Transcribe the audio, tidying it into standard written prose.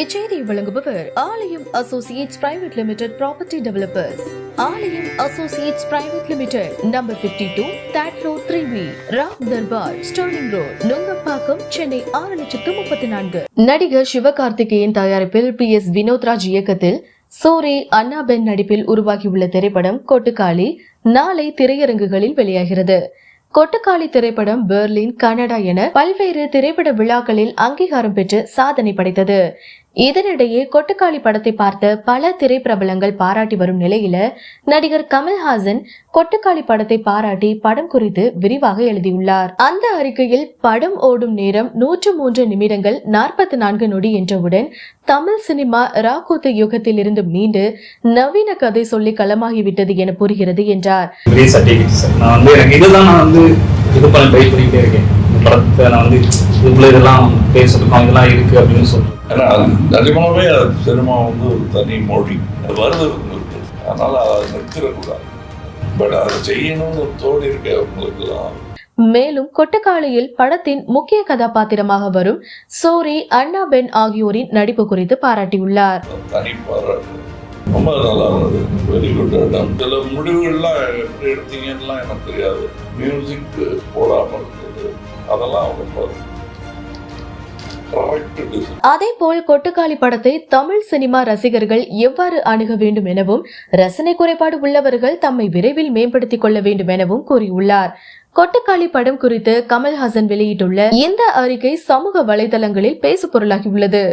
இச்செய்தியை வழங்குபவர் Aalayam associates private limited property developers. Aalayam associates private limited, number 52, third floor, 3B, Ram Darbar, sterling road, Nungambakkam, Chennai 6,34,000. நடிகர் சிவகார்த்திகேயன் தயாரிப்பில் PS Vinodraj இயக்கத்தில் சோரே அண்ணாபென் நடிப்பில் உருவாகியுள்ள திரைப்படம் கொட்டுக்காளி நாளை திரையரங்குகளில் வெளியாகிறது. கொட்டுக்காளி திரைப்படம் பெர்லின், கனடா என பல்வேறு திரைப்பட விழாக்களில் அங்கீகாரம் பெற்று சாதனை படைத்தது. இதனிடையே கொட்டுக்காளி படத்தை பார்த்த பல திரைப்பிரபலங்கள் பாராட்டி வரும் நிலையில நடிகர் கமல்ஹாசன் கொட்டுக்காளி படத்தை பாராட்டி படம் குறித்து விரிவாக எழுதியுள்ளார். அந்த அறிக்கையில் படம் ஓடும் நேரம் 103 நிமிடங்கள் 44 நொடி என்றவுடன் தமிழ் சினிமா ராக்கூத்து யுகத்தில் இருந்து மீண்டு நவீன கதை சொல்லி களமாகிவிட்டது என புரிகிறது என்றார். படத்தை நான் வந்து இதுக்குள்ள இதெல்லாம் பேசணும், இதெல்லாம் இருக்கு அப்படின்னு சொல்றேன். ஏன்னா நிஜமாவே சினிமா வந்து ஒரு தனி மொழி, அது வருது உங்களுக்கு, அதனால அதை நிறுத்திடக்கூடாது. பட் அதை செய்யணும்னு தோணி இருக்க உங்களுக்கு தான். மேலும் கொட்டுக்காளியில் படத்தின் முக்கிய கதாபாத்திரமாக வரும் சோரே அண்ணாபென் ஆகியோரின் நடிப்பு குறித்து பாராட்டியுள்ளார். தனி பாராட்டு, ரொம்ப நல்லா இருந்தது, வெரி குட். சில முடிவுகள்லாம் எப்படி எடுத்தீங்கன்னா எனக்கு தெரியாது. மியூசிக் போடாமல் இருந்தது, அதெல்லாம் ரொம்ப அதேபோல் கொட்டுக்காளி படத்தை தமிழ் சினிமா ரசிகர்கள் எவ்வாறு அணுக வேண்டும் எனவும் ரசனை குறைபாடு உள்ளவர்கள் தம்மை விரைவில் மேம்படுத்திக் கொள்ள வேண்டும் எனவும் கூறியுள்ளார். கொட்டுக்காளி படம் குறித்து கமல்ஹாசன் வெளியிட்டுள்ள இந்த அறிக்கை சமூக வலைதளங்களில் பேசு பொருளாகியுள்ளது.